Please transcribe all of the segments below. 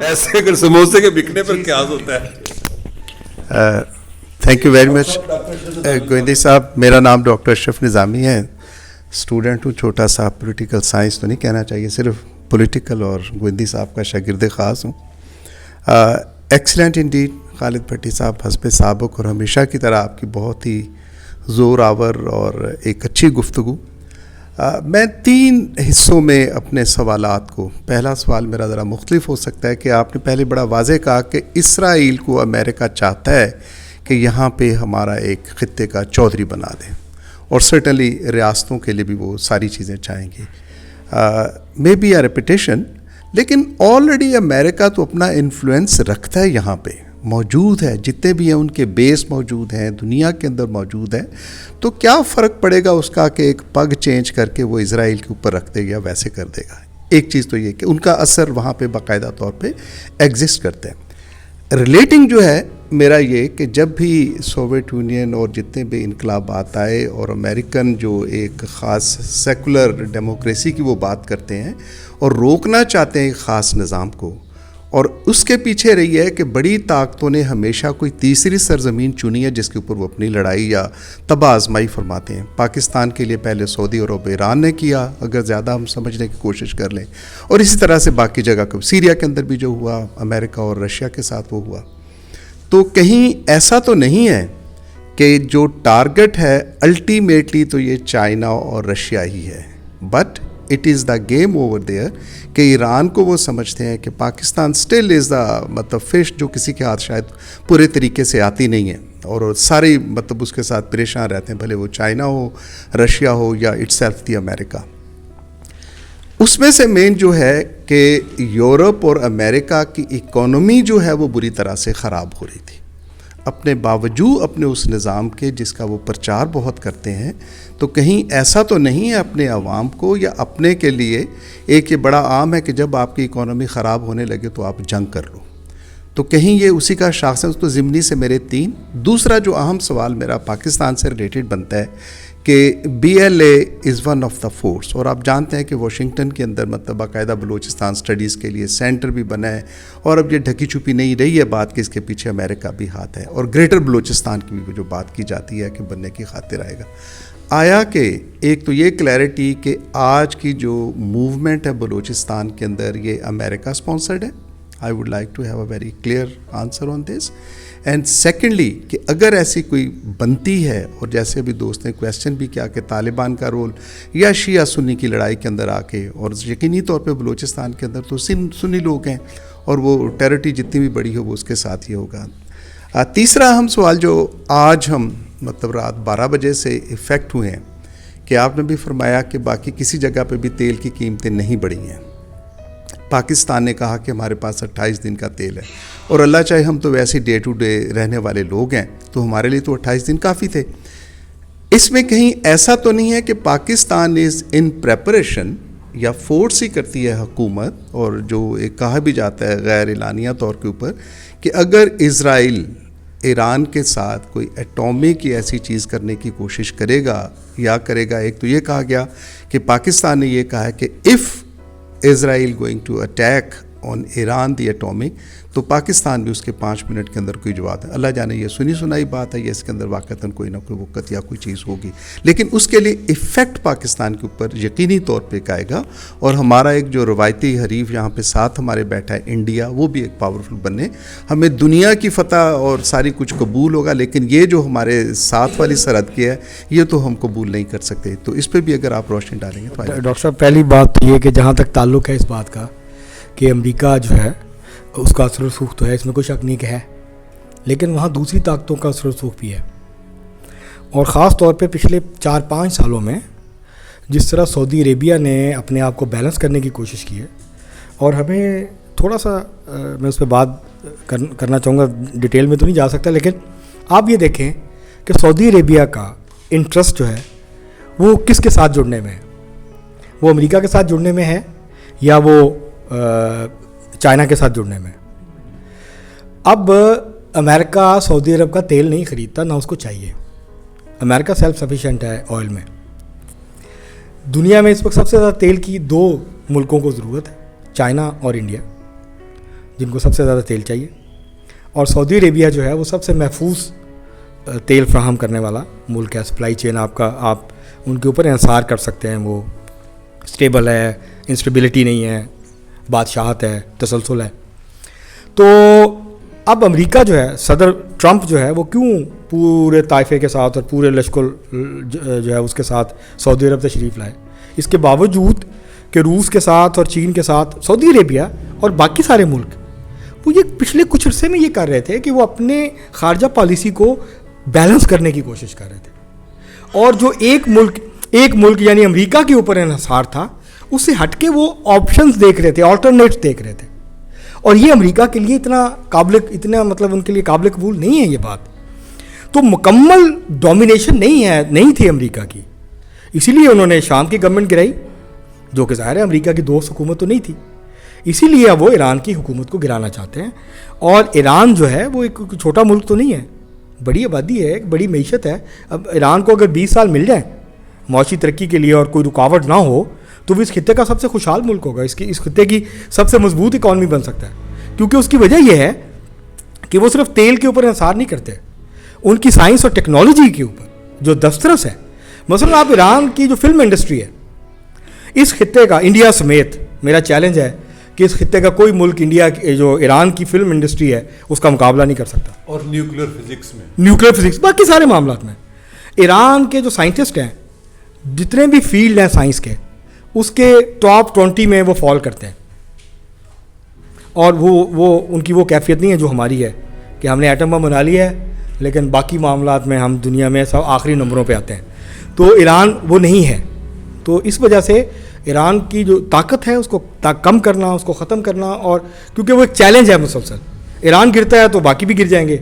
ایسے اگر سموسے کے بکنے پر قیاس ہوتا ہے. تھینک یو ویری مچ گوئندی صاحب. میرا نام ڈاکٹر اشرف نظامی ہے. اسٹوڈنٹ ہوں, چھوٹا سا پولیٹیکل سائنس تو نہیں کہنا چاہیے, صرف پولیٹیکل, اور گوئندی صاحب کا شاگرد خاص ہوں. ایکسلنٹ انڈیڈ خالد بھٹی صاحب, حسب سابق اور ہمیشہ کی طرح آپ کی بہت ہی زور آور اور ایک اچھی گفتگو. میں 3 حصوں میں اپنے سوالات کو, پہلا سوال میرا ذرا مختلف ہو سکتا ہے کہ آپ نے پہلے بڑا واضح کہا کہ اسرائیل کو امریکہ چاہتا ہے کہ یہاں پہ ہمارا ایک خطے کا چودھری بنا دیں, اور سرٹنلی ریاستوں کے لیے بھی وہ ساری چیزیں چاہیں گی. مے بی اے ریپیٹیشن, لیکن آلریڈی امریکہ تو اپنا انفلوئنس رکھتا ہے, یہاں پہ موجود ہے, جتنے بھی ہیں ان کے بیس موجود ہیں, دنیا کے اندر موجود ہیں. تو کیا فرق پڑے گا اس کا کہ ایک پگ چینج کر کے وہ اسرائیل کے اوپر رکھ دے گا, ویسے کر دے گا. ایک چیز تو یہ کہ ان کا اثر وہاں پہ باقاعدہ طور پہ ایگزسٹ کرتے ہیں. ریلیٹنگ جو ہے میرا یہ کہ جب بھی سوویت یونین اور جتنے بھی انقلابات آئے اور امریکن جو ایک خاص سیکولر ڈیموکریسی کی وہ بات کرتے ہیں اور روکنا چاہتے ہیں ایک خاص نظام کو, اور اس کے پیچھے رہی ہے کہ بڑی طاقتوں نے ہمیشہ کوئی تیسری سرزمین چنی ہے جس کے اوپر وہ اپنی لڑائی یا تباہ آزمائی فرماتے ہیں. پاکستان کے لیے پہلے سعودی عرب ایران نے کیا, اگر زیادہ ہم سمجھنے کی کوشش کر لیں, اور اسی طرح سے باقی جگہ کو, سیریا کے اندر بھی جو ہوا امریکہ اور رشیا کے ساتھ وہ ہوا. تو کہیں ایسا تو نہیں ہے کہ جو ٹارگٹ ہے الٹیمیٹلی تو یہ چائنا اور رشیا ہی ہے, but it is the game over there کہ ایران کو وہ سمجھتے ہیں کہ پاکستان اسٹل از دا مطلب فش جو کسی کے ہاتھ شاید پورے طریقے سے آتی نہیں ہے, اور سارے مطلب اس کے ساتھ پریشان رہتے ہیں, بھلے وہ چائنا ہو, رشیا ہو, یا اٹ سیلف دی امریکہ. اس میں سے مین جو ہے کہ یورپ اور امریکہ کی اکانومی جو ہے وہ بری طرح سے خراب ہو رہی تھی, اپنے باوجود اپنے اس نظام کے جس کا وہ پرچار بہت کرتے ہیں. تو کہیں ایسا تو نہیں ہے اپنے عوام کو یا اپنے کے لیے, ایک یہ بڑا عام ہے کہ جب آپ کی اکانومی خراب ہونے لگے تو آپ جنگ کر لو. تو کہیں یہ اسی کا شاخص ہے. تو ضمنی سے میرے 3. دوسرا جو اہم سوال میرا پاکستان سے ریلیٹڈ بنتا ہے کہ BLA is one of the force, اور آپ جانتے ہیں کہ واشنگٹن کے اندر مطلب باقاعدہ بلوچستان اسٹڈیز کے لیے سینٹر بھی بنا ہے, اور اب یہ ڈھکی چھپی نہیں رہی ہے بات کہ اس کے پیچھے امریکہ بھی ہاتھ ہے, اور گریٹر بلوچستان کی بھی جو بات کی جاتی ہے کہ بننے کی خاطر آئے گا. آیا کہ ایک تو یہ کلیئرٹی کہ آج کی جو موومنٹ ہے بلوچستان کے اندر یہ امریکہ اسپانسرڈ ہے. I would like to have a very clear answer on this. And secondly کہ اگر ایسی کوئی بنتی ہے, اور جیسے ابھی دوست نے کویسچن بھی کیا کہ طالبان کا رول یا شیعہ سنی کی لڑائی کے اندر آ کے, اور یقینی طور پہ بلوچستان کے اندر تو سنی لوگ ہیں, اور وہ ٹیریٹری جتنی بھی بڑی ہو وہ اس کے ساتھ ہی ہوگا. تیسرا اہم سوال جو آج ہم مطلب رات 12 بجے سے افیکٹ ہوئے ہیں کہ آپ نے بھی فرمایا کہ باقی کسی جگہ پہ بھی تیل کی قیمتیں نہیں بڑھی ہیں. پاکستان نے کہا کہ ہمارے پاس 28 دن کا تیل ہے, اور اللہ چاہے ہم تو ویسے ڈے ٹو ڈے رہنے والے لوگ ہیں, تو ہمارے لیے تو 28 دن کافی تھے. اس میں کہیں ایسا تو نہیں ہے کہ پاکستان از ان پریپریشن, یا فورس ہی کرتی ہے حکومت, اور جو ایک کہا بھی جاتا ہے غیر اعلانیہ طور کے اوپر کہ اگر اسرائیل ایران کے ساتھ کوئی ایٹومک ایسی چیز کرنے کی کوشش کرے گا یا کرے گا. ایک تو یہ کہا گیا کہ پاکستان نے یہ کہا ہے کہ if Israel going to attack on Iran the atomic, تو پاکستان بھی اس کے 5 منٹ کے اندر کوئی جواب ہے. اللہ جانے یہ سنی سنائی بات ہے, یہ اس کے اندر واقعتاً کوئی نہ کوئی وقت یا کوئی چیز ہوگی, لیکن اس کے لیے افیکٹ پاکستان کے اوپر یقینی طور پہ آئے گا. اور ہمارا ایک جو روایتی حریف یہاں پہ ساتھ ہمارے بیٹھا ہے انڈیا, وہ بھی ایک پاورفل بنے. ہمیں دنیا کی فتح اور ساری کچھ قبول ہوگا, لیکن یہ جو ہمارے ساتھ والی سرحد کی ہے یہ تو ہم قبول نہیں کر سکتے. تو اس پہ بھی اگر آپ روشنی ڈالیں گے. ڈاکٹر صاحب پہلی بات یہ کہ جہاں تک تعلق ہے اس بات کا کہ امریکہ جو ہے اس کا اثر و رسوخ تو ہے, اس میں کوئی شک نہیں کہ ہے, لیکن وہاں دوسری طاقتوں کا اثر و رسوخ بھی ہے. اور خاص طور پہ پچھلے 4-5 سالوں میں جس طرح سعودی عربیہ نے اپنے آپ کو بیلنس کرنے کی کوشش کی ہے, اور ہمیں تھوڑا سا میں اس پہ بات کرنا چاہوں گا, ڈیٹیل میں تو نہیں جا سکتا, لیکن آپ یہ دیکھیں کہ سعودی عربیہ کا انٹرسٹ جو ہے وہ کس کے ساتھ جڑنے میں ہے. وہ امریکہ کے ساتھ جڑنے میں ہے یا وہ چائنا کے ساتھ جڑنے میں. اب امریکہ سعودی عرب کا تیل نہیں خریدتا, نہ اس کو چاہیے. امریکہ سیلف سفیشینٹ ہے آئل میں. دنیا میں اس وقت سب سے زیادہ تیل کی 2 ملکوں کو ضرورت ہے, چائنا اور انڈیا. جن کو سب سے زیادہ تیل چاہیے، اور سعودی عربیہ جو ہے وہ سب سے محفوظ تیل فراہم کرنے والا ملک ہے. سپلائی چین آپ کا، آپ ان کے اوپر انحصار کر سکتے ہیں، وہ اسٹیبل ہے، انسٹیبلٹی نہیں ہے، بادشاہت ہے، تسلسل ہے. تو اب امریکہ جو ہے، صدر ٹرمپ جو ہے وہ کیوں پورے طائفے کے ساتھ اور پورے لشکر جو ہے اس کے ساتھ سعودی عرب تشریف لائے؟ اس کے باوجود کہ روس کے ساتھ اور چین کے ساتھ سعودی عربیہ اور باقی سارے ملک وہ یہ پچھلے کچھ عرصے میں یہ کر رہے تھے کہ وہ اپنے خارجہ پالیسی کو بیلنس کرنے کی کوشش کر رہے تھے، اور جو ایک ملک یعنی امریکہ کے اوپر انحصار تھا، اس سے ہٹ کے وہ آپشنز دیکھ رہے تھے، آلٹرنیٹس دیکھ رہے تھے. اور یہ امریکہ کے لیے اتنا مطلب ان کے لیے قابل قبول نہیں ہے یہ بات. تو مکمل ڈومینیشن نہیں تھی امریکہ کی، اسی لیے انہوں نے شام کی گورنمنٹ گرائی، جو کہ ظاہر ہے امریکہ کی دوست حکومت تو نہیں تھی. اسی لیے اب وہ ایران کی حکومت کو گرانا چاہتے ہیں. اور ایران جو ہے وہ ایک چھوٹا ملک تو نہیں ہے، بڑی آبادی ہے، ایک بڑی معیشت ہے. اب ایران کو اگر 20 سال مل جائیں معاشی ترقی کے لیے اور کوئی رکاوٹ نہ ہو تو وہ اس خطے کا سب سے خوشحال ملک ہوگا، اس خطے کی سب سے مضبوط اکانومی بن سکتا ہے. کیونکہ اس کی وجہ یہ ہے کہ وہ صرف تیل کے اوپر انحصار نہیں کرتے، ان کی سائنس اور ٹیکنالوجی کے اوپر جو دسترس ہے. مثلا آپ ایران کی جو فلم انڈسٹری ہے اس خطے کا، انڈیا سمیت میرا چیلنج ہے کہ اس خطے کا کوئی ملک جو ایران کی فلم انڈسٹری ہے اس کا مقابلہ نہیں کر سکتا. اور نیوکلیر فزکس باقی سارے معاملات میں ایران کے جو سائنٹسٹ ہیں، جتنے بھی فیلڈ ہیں سائنس کے، اس کے ٹاپ 20 میں وہ فال کرتے ہیں. اور وہ ان کی وہ کیفیت نہیں ہے جو ہماری ہے کہ ہم نے ایٹم بم بنا لیا ہے لیکن باقی معاملات میں ہم دنیا میں سب آخری نمبروں پہ آتے ہیں. تو ایران وہ نہیں ہے. تو اس وجہ سے ایران کی جو طاقت ہے اس کو کم کرنا، اس کو ختم کرنا، اور کیونکہ وہ ایک چیلنج ہے مسلسل. ایران گرتا ہے تو باقی بھی گر جائیں گے،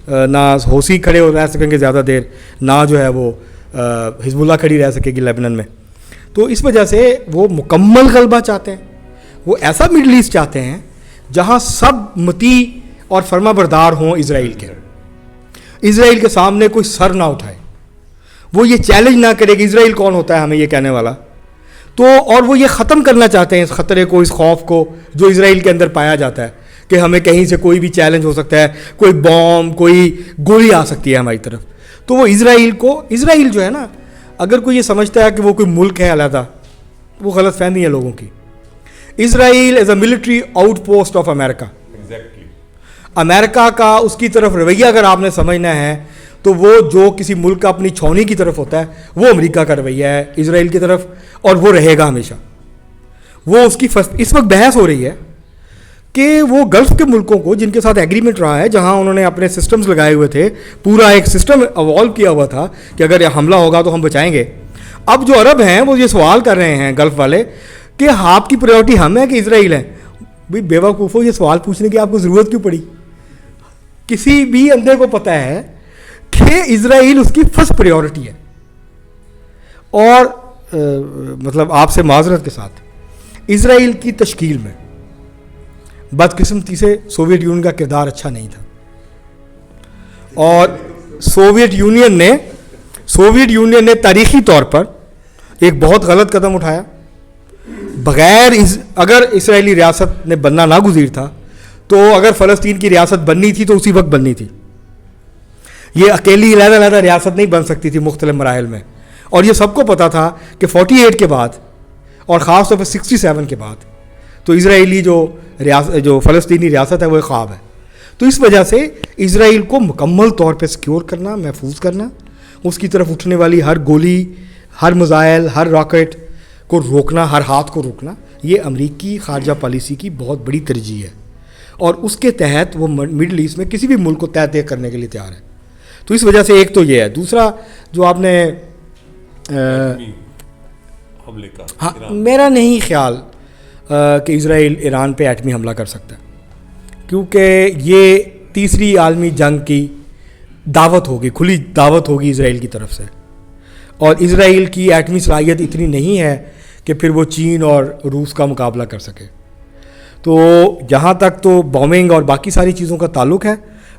نہ حوثی کھڑے ہو رہ سکیں گے زیادہ دیر، نہ جو ہے وہ حزب اللہ کھڑی رہ سکے گی لیبنان میں. تو اس وجہ سے وہ مکمل غلبہ چاہتے ہیں. وہ ایسا مڈل ایسٹ چاہتے ہیں جہاں سب مطیع اور فرما بردار ہوں اسرائیل کے سامنے کوئی سر نہ اٹھائے، وہ یہ چیلنج نہ کرے کہ اسرائیل کون ہوتا ہے ہمیں یہ کہنے والا. تو اور وہ یہ ختم کرنا چاہتے ہیں اس خطرے کو، اس خوف کو جو اسرائیل کے اندر پایا جاتا ہے کہ ہمیں کہیں سے کوئی بھی چیلنج ہو سکتا ہے، کوئی بام، کوئی گولی آ سکتی ہے ہماری طرف. تو وہ اسرائیل جو ہے نا، اگر کوئی یہ سمجھتا ہے کہ وہ کوئی ملک ہے علیحدہ، وہ غلط فہمی ہے لوگوں کی. Israel is a military outpost of America. امریکہ کا اس کی طرف رویہ اگر آپ نے سمجھنا ہے تو وہ جو کسی ملک کا اپنی چھاؤنی کی طرف ہوتا ہے وہ امریکہ کا رویہ ہے اسرائیل کی طرف، اور وہ رہے گا ہمیشہ. وہ اس کی اس وقت بحث ہو رہی ہے کہ وہ گلف کے ملکوں کو جن کے ساتھ ایگریمنٹ رہا ہے، جہاں انہوں نے اپنے سسٹمز لگائے ہوئے تھے، پورا ایک سسٹم ایوالو کیا ہوا تھا کہ اگر یہ حملہ ہوگا تو ہم بچائیں گے. اب جو عرب ہیں وہ یہ سوال کر رہے ہیں گلف والے کہ آپ کی پرائیورٹی ہم ہے کہ اسرائیل ہے. بھائی بیوقوفو، یہ سوال پوچھنے کی آپ کو ضرورت کیوں پڑی؟ کسی بھی اندھے کو پتہ ہے کہ اسرائیل اس کی فرسٹ پرائیورٹی ہے. اور مطلب آپ سے معذرت کے ساتھ اسرائیل کی تشکیل میں بدقسمتی سے سوویت یونین کا کردار اچھا نہیں تھا، اور سوویت یونین نے تاریخی طور پر ایک بہت غلط قدم اٹھایا. بغیر اگر اسرائیلی ریاست نے بننا ناگزیر تھا تو اگر فلسطین کی ریاست بننی تھی تو اسی وقت بننی تھی. یہ اکیلی علیحدہ ریاست نہیں بن سکتی تھی مختلف مراحل میں. اور یہ سب کو پتا تھا کہ 48 کے بعد اور خاص طور پر 67 کے بعد تو اسرائیلی جو فلسطینی ریاست ہے وہ ایک خواب ہے. تو اس وجہ سے اسرائیل کو مکمل طور پہ سیکیور کرنا، محفوظ کرنا، اس کی طرف اٹھنے والی ہر گولی، ہر میزائل، ہر راکٹ کو روکنا، ہر ہاتھ کو روکنا، یہ امریکی خارجہ پالیسی کی بہت بڑی ترجیح ہے. اور اس کے تحت وہ مڈل ایسٹ میں کسی بھی ملک کو تحت کرنے کے لیے تیار ہے. تو اس وجہ سے ایک تو یہ ہے. دوسرا جو آپ نے ہاں، میرا نہیں خیال کہ اسرائیل ایران پہ ایٹمی حملہ کر سکتا ہے، کیونکہ یہ تیسری عالمی جنگ کی دعوت ہوگی، کھلی دعوت ہوگی اسرائیل کی طرف سے. اور اسرائیل کی ایٹمی صلاحیت اتنی نہیں ہے کہ پھر وہ چین اور روس کا مقابلہ کر سکے. تو جہاں تک تو بومنگ اور باقی ساری چیزوں کا تعلق ہے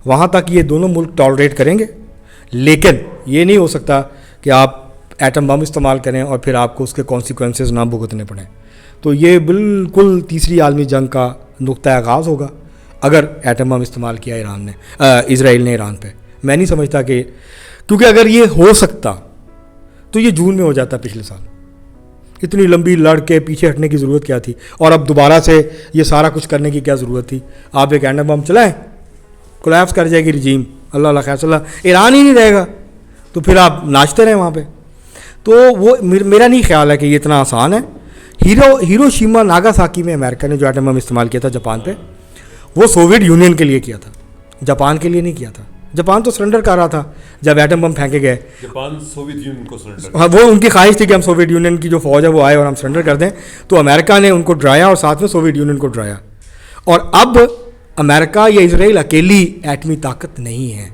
وہاں تک یہ دونوں ملک ٹالریٹ کریں گے، لیکن یہ نہیں ہو سکتا کہ آپ ایٹم بم استعمال کریں اور پھر آپ کو اس کے کانسیکوینسز نہ بھگتنے پڑیں. تو یہ بالکل تیسری عالمی جنگ کا نقطہ آغاز ہوگا اگر ایٹم بم استعمال کیا ایران نے اسرائیل نے ایران پہ. میں نہیں سمجھتا کہ, کیونکہ اگر یہ ہو سکتا تو یہ جون میں ہو جاتا پچھلے سال. اتنی لمبی لڑ کے پیچھے ہٹنے کی ضرورت کیا تھی, اور اب دوبارہ سے یہ سارا کچھ کرنے کی کیا ضرورت تھی؟ آپ ایک ایٹم بم چلائیں, کولیپس کر جائے گی رجیم, اللہ اللہ خیر صلی اللہ, ایران ہی نہیں رہے گا, تو پھر آپ ناچتے رہیں وہاں پہ. تو وہ میرا نہیں خیال ہے کہ یہ اتنا آسان ہے. ہیروشیما ناگاساکی میں امریکہ نے جو ایٹم بم استعمال کیا تھا جاپان پہ, وہ سوویٹ یونین کے لیے کیا تھا, جاپان کے لیے نہیں کیا تھا. جاپان تو سرنڈر کر رہا تھا جب ایٹم بم پھینکے گئے. جاپان سوویت یونین کو سرنڈر, ہاں وہ ان کی خواہش تھی کہ ہم سوویت یونین کی جو فوج ہے وہ آئے اور ہم سرنڈر کر دیں. تو امریکہ نے ان کو ڈرایا اور ساتھ میں سوویت یونین کو ڈرایا. اور اب امریکہ یا اسرائیل اکیلی ایٹمی طاقت نہیں ہے,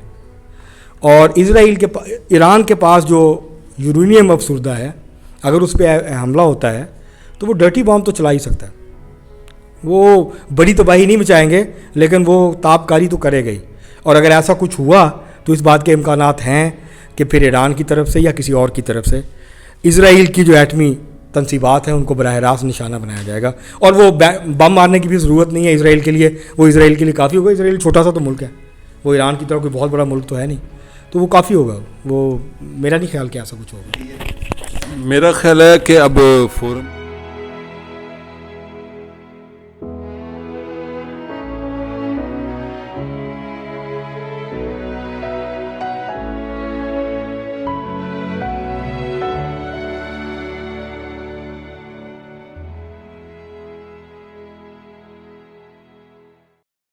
اور ایران کے پاس جو یورینیم افسردہ ہے, اگر اس پہ حملہ ہوتا ہے تو وہ ڈرٹی بام تو چلا ہی سکتا ہے. وہ بڑی تباہی نہیں مچائیں گے لیکن وہ تابکاری تو کرے گا ہی. اور اگر ایسا کچھ ہوا تو اس بات کے امکانات ہیں کہ پھر ایران کی طرف سے یا کسی اور کی طرف سے اسرائیل کی جو ایٹمی تنصیبات ہیں ان کو براہ راست نشانہ بنایا جائے گا. اور وہ بم مارنے کی بھی ضرورت نہیں ہے اسرائیل کے لیے, وہ اسرائیل کے لیے کافی ہوگا. اسرائیل چھوٹا سا تو ملک ہے, وہ ایران کی طرح کوئی بہت بڑا ملک تو ہے نہیں, تو وہ کافی ہوگا. وہ میرا نہیں خیال کہ ایسا کچھ ہوگا. میرا خیال ہے کہ اب فورم